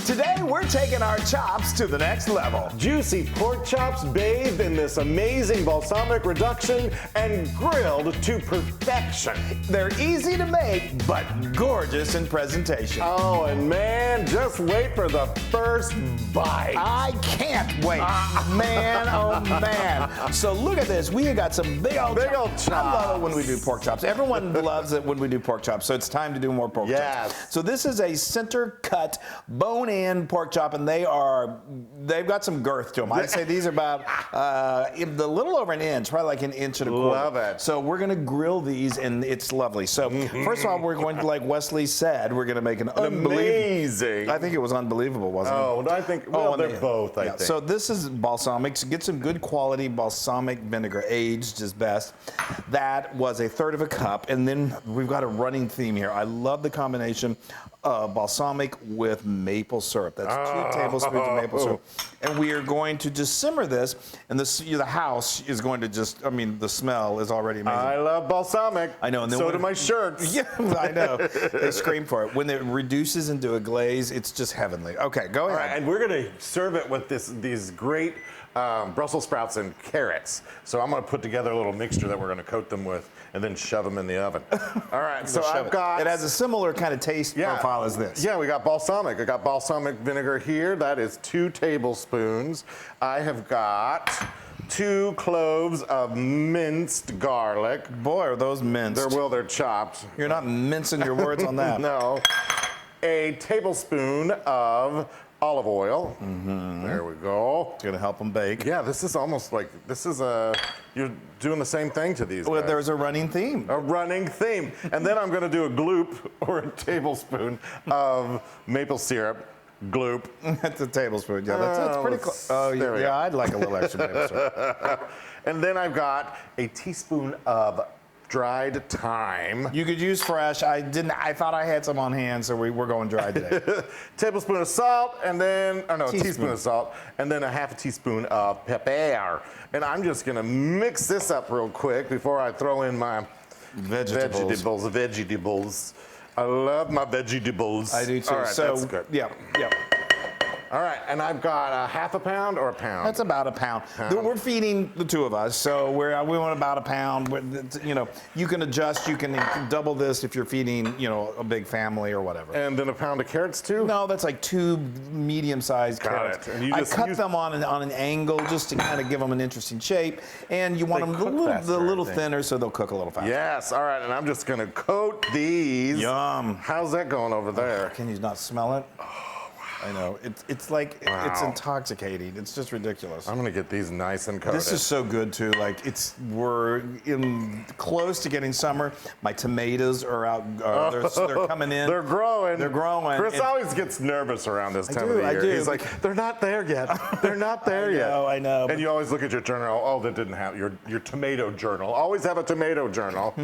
Today, we're taking our chops to the next level. Juicy pork chops bathed in this amazing balsamic reduction and grilled to perfection. They're easy to make, but gorgeous in presentation. Oh, and man, just wait for the first bite. I can't wait. Man, oh man. So look at this. We have got some big old chops. I love it when we do pork chops. Everyone loves it when we do pork chops, so it's time to do more pork chops. So this is a center cut, bone-in pork chop, and they've got some girth to them. I'd say these are about a little over an inch, probably like an inch and a quarter. Love it. So we're gonna grill these, and it's lovely. So first of all, we're going to, like Wesley said, we're gonna make an amazing. I think it was unbelievable, wasn't it? Oh, I think, well, they're both, I think. So this is balsamic. So get some good quality balsamic vinegar, aged is best. That was 1/3 of a cup, and then we've got a running theme here. I love the combination of balsamic with maple syrup. That's 2 tablespoons of maple syrup. And we are going to just simmer this, and the house is going to just, I mean, the smell is already amazing. I love balsamic. I know. And then so do my shirts. Yeah, I know. They scream for it. When it reduces into a glaze, it's just heavenly. Okay, go ahead. All right, and we're gonna serve it with these great Brussels sprouts and carrots. So I'm gonna put together a little mixture that we're gonna coat them with and then shove them in the oven. All right, so I've got... It has a similar kind of taste profile as this. Yeah, we got balsamic. I got balsamic vinegar here. That is 2 tablespoons. I have got 2 cloves of minced garlic. Boy, are those minced. They're chopped. You're not mincing your words on that. No. A tablespoon of olive oil. There we go. It's gonna help them bake. Yeah, this is almost like, you're doing the same thing to these Well, guys. there's a running theme. A running theme. And then I'm gonna do a gloop, or a tablespoon of maple syrup. Gloop. That's a tablespoon. Yeah, that's pretty close. Oh, yeah, I'd like a little extra maple syrup. And then I've got a teaspoon of dried thyme. You could use fresh. I thought I had some on hand, so we're going dry today. Tablespoon of salt, and then, teaspoon of salt, and then a 1/2 teaspoon of pepper. And I'm just gonna mix this up real quick before I throw in my vegetables. I love my vegetables. I do too. All right, so, that's good. Yeah. All right, and I've got a 1/2 pound or a pound? That's about a pound. We're feeding the 2 of us, so we want about a pound. You know, you can adjust. You can double this if you're feeding, a big family or whatever. And then a pound of carrots too? No, that's like 2 medium-sized carrots. And I cut them on an angle just to kind of give them an interesting shape, and you want them a little thinner so they'll cook a little faster. Yes. All right, and I'm just gonna coat these. Yum. How's that going over there? Can you not smell it? I know. It's like, it's intoxicating. It's just ridiculous. I'm gonna get these nice and coated. This is so good too. Like we're close to getting summer. My tomatoes are out. They're coming in. They're growing. They're growing. Chris always gets nervous around this time of the year. I do. He's like, they're not there yet. They're not there yet. I know. And you always look at your journal. Oh, that didn't have your tomato journal. Always have a tomato journal.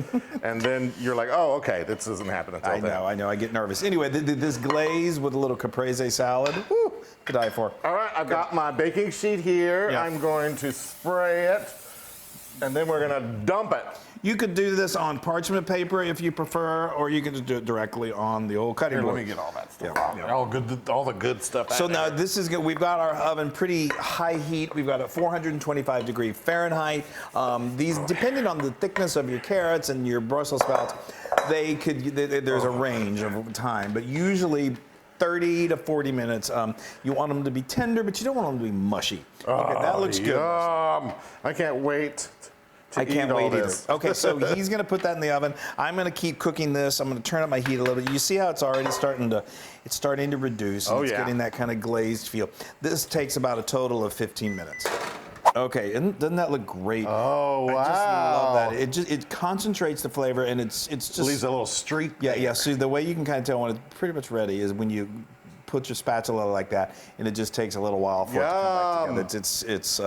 And then you're like, oh, okay, this doesn't happen until then. I know. I get nervous. Anyway, this glaze with a little caprese salad. Woo, to die for. All right, I've got my baking sheet here. Yeah. I'm going to spray it, and then we're gonna dump it. You could do this on parchment paper if you prefer, or you can just do it directly on the old cutting board. Let me get all that stuff out. All the good stuff out. So now this is good. We've got our oven pretty high heat. We've got a 425 degree Fahrenheit. These, depending on the thickness of your carrots and your Brussels sprouts, there's a range of time, but usually 30 to 40 minutes. You want them to be tender, but you don't want them to be mushy. Okay, that looks good. I can't wait to eat all this. Okay, so he's gonna put that in the oven. I'm gonna keep cooking this. I'm gonna turn up my heat a little bit. You see how it's already starting to reduce. And it's getting that kind of glazed feel. This takes about a total of 15 minutes. Okay, and doesn't that look great? Oh, wow. I just love that. It concentrates the flavor, and it's just leaves a little streak. Yeah. So the way you can kind of tell when it's pretty much ready is when you put your spatula like that, and it just takes a little while for it to come back together. It's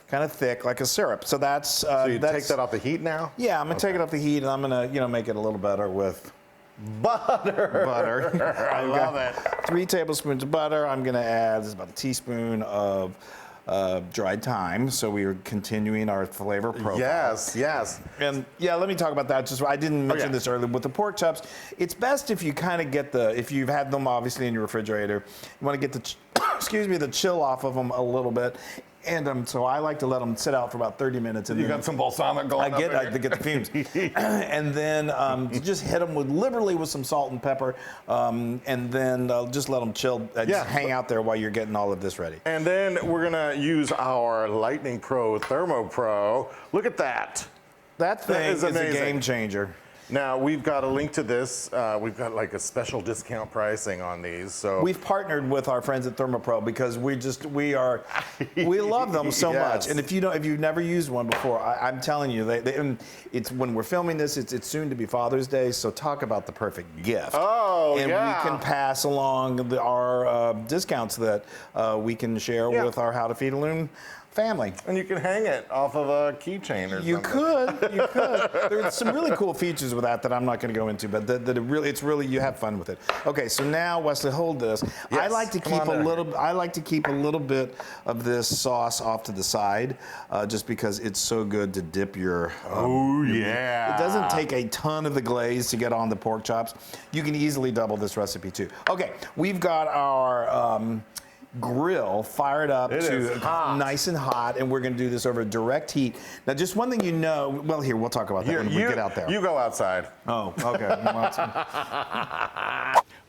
kind of thick, like a syrup. So that's. So you take that off the heat now? Yeah, I'm gonna take it off the heat, and I'm gonna make it a little better with butter. I love it. 3 tablespoons of butter. I'm gonna add about a teaspoon of dried thyme, so we are continuing our flavor profile. Yes, yes. And yeah, let me talk about that. Just I didn't mention this earlier with the pork chops. It's best if you kind of get if you've had them obviously in your refrigerator, you want to get the chill off of them a little bit. And so I like to let them sit out for about 30 minutes. And you got some balsamic going I get the fumes. And then just hit them liberally with some salt and pepper. And then just let them chill. Just hang out there while you're getting all of this ready. And then we're going to use our Lightning Pro Thermo Pro. Look at that. That thing is a game changer. Now, we've got a link to this. We've got like a special discount pricing on these. So we've partnered with our friends at ThermoPro because we love them so much. And if you've never used one before, I'm telling you, it's when we're filming this, it's soon to be Father's Day. So talk about the perfect gift. Oh, and we can pass along our discounts that we can share with our How to Feed a Loon family. And you can hang it off of a keychain or something. You could. There's some really cool features with that I'm not going to go into, but it's really you have fun with it. Okay, so now Wesley, hold this. Yes, I like to keep a little bit of this sauce off to the side, just because it's so good to dip your. It doesn't take a ton of the glaze to get on the pork chops. You can easily double this recipe too. Okay, we've got our. Grill fired up to nice and hot, and we're going to do this over direct heat. Now, just one thing well, here, we'll talk about that when we get out there. You go outside. Oh, okay.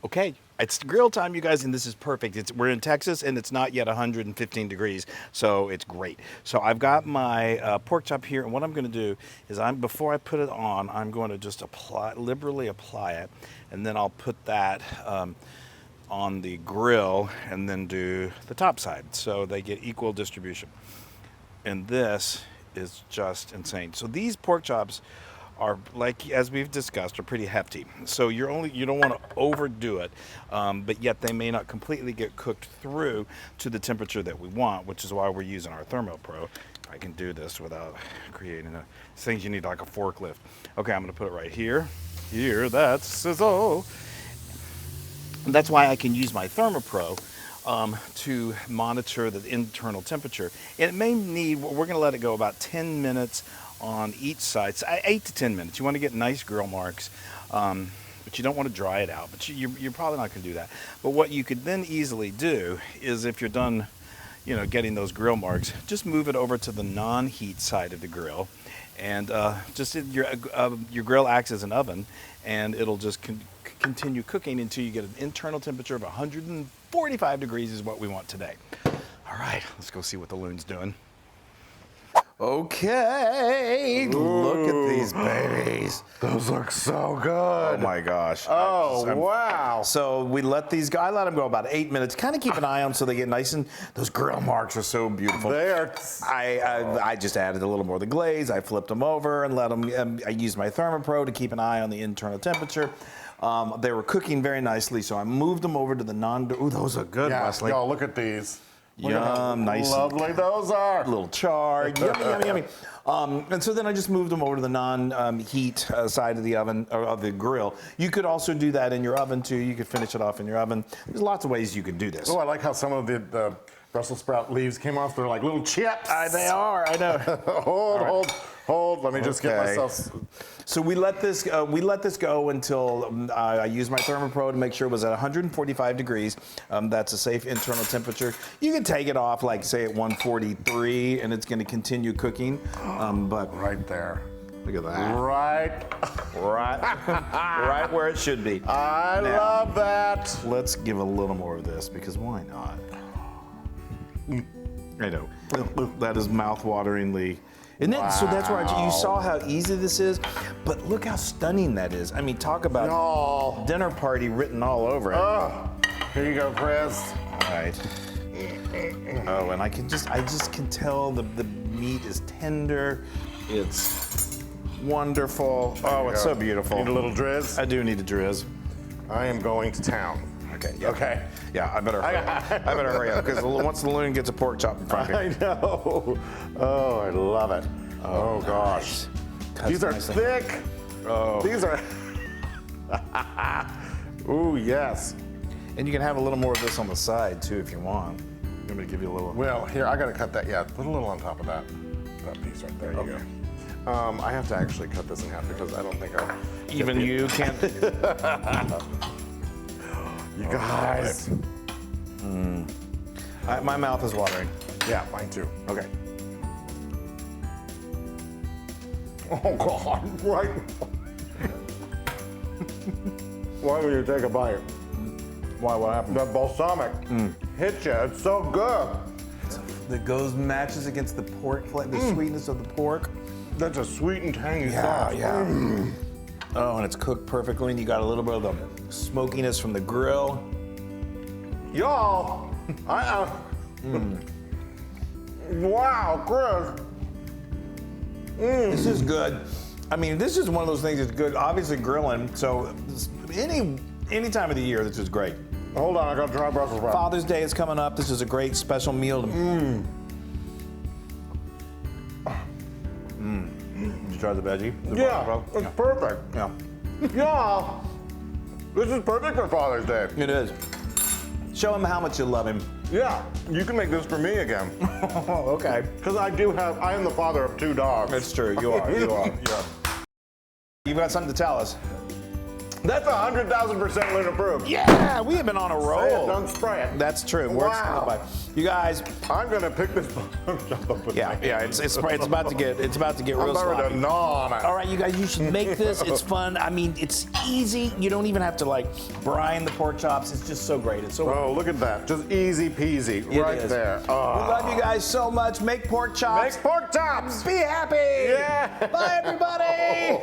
Okay, it's grill time, you guys, and this is perfect. We're in Texas, and it's not yet 115 degrees, so it's great. So I've got my pork chop here, and what I'm going to do is before I put it on, I'm going to just liberally apply it, and then I'll put that on the grill and then do the top side so they get equal distribution. And this is just insane. So these pork chops are, like as we've discussed, are pretty hefty. So you don't want to overdo it, but yet they may not completely get cooked through to the temperature that we want, which is why we're using our Thermo Pro. I can do this without creating things you need like a forklift. Okay, I'm going to put it right here. That's sizzle. And that's why I can use my ThermoPro to monitor the internal temperature. And it may need, we're going to let it go about 10 minutes on each side, so 8 to 10 minutes. You want to get nice grill marks, but you don't want to dry it out. But you're probably not going to do that. But what you could then easily do is if you're done, getting those grill marks, just move it over to the non-heat side of the grill. And your grill acts as an oven, and it'll just continue cooking until you get an internal temperature of 145 degrees is what we want today. All right, let's go see what the Loon's doing. Okay, look at these babies. Those look so good. Oh my gosh. Wow. So we let these go. I let them go about 8 minutes. Kind of keep an eye on them so they get nice, and those grill marks are so beautiful. They are. I just added a little more of the glaze. I flipped them over and let them. I used my ThermoPro to keep an eye on the internal temperature. They were cooking very nicely, so I moved them over to the Ooh, those are good, Wesley. Y'all, look at these. Yum, nice. Lovely those are. A little charred. Yummy. And so then I just moved them over to the non-heat side of the oven, or of the grill. You could also do that in your oven too. You could finish it off in your oven. There's lots of ways you can do this. Oh, I like how some of the Brussels sprout leaves came off. They're like little chips. They are, I know. Hold. Let me just get myself. So we let this go until I use my ThermoPro to make sure it was at 145 degrees. That's a safe internal temperature. You can take it off, like say at 143, and it's going to continue cooking. But right there. Look at that. Right where it should be. I love that. Let's give a little more of this because why not? I know. That is mouth-wateringly. And then, so that's where you saw how easy this is, but look how stunning that is. I mean, talk about dinner party written all over it. Oh, here you go, Chris. All right. Oh, and I just can tell the meat is tender. It's wonderful. Oh, it's so beautiful. Need a little drizz? I do need a drizz. I am going to town. Okay. Yeah. Okay. Yeah, I better hurry up because once the Loon gets a pork chop in front of you. I know. Oh, I love it. Oh gosh. These are thick. Oh. These are. Ooh, yes. And you can have a little more of this on the side too if you want. I'm gonna give you a little. Well, here, I gotta cut that. Yeah, put a little on top of that piece right there. There you go. I have to actually cut this in half because I don't think I'll. Even you can't. You guys. My mouth is watering. Yeah, mine too. Okay. Oh God! Right. Why would you take a bite? Why? What happened? That balsamic hits you. It's so good. That matches against the pork, the sweetness of the pork. That's a sweet and tangy sauce. Yeah. Oh, and it's cooked perfectly, and you got a little bit of the smokiness from the grill. Y'all, wow, Chris. This is good. I mean, this is one of those things that's good. Obviously, grilling. So any time of the year, this is great. Hold on, I got to try Brussels sprouts. Father's Day is coming up. This is a great special meal. Did you try the veggie? Yeah, it's perfect. Yeah. Yeah, this is perfect for Father's Day. It is. Show him how much you love him. Yeah, you can make this for me again. Okay. Because I am the father of 2 dogs. That's true. You are. You've got something to tell us. That's 100,000% Loon approved. Yeah, we have been on a roll. Say it, don't spray it. That's true. Wow. You guys. I'm gonna pick this up with Yeah. It's about to get real I'm sloppy. to gnaw on it. All right, you guys, you should make this. It's fun. I mean, it's easy. You don't even have to like brine the pork chops. It's just so great. It's so. Oh, look at that. Just easy peasy right there. We love you guys so much. Make pork chops. Make pork chops. Be happy. Yeah. Bye, everybody.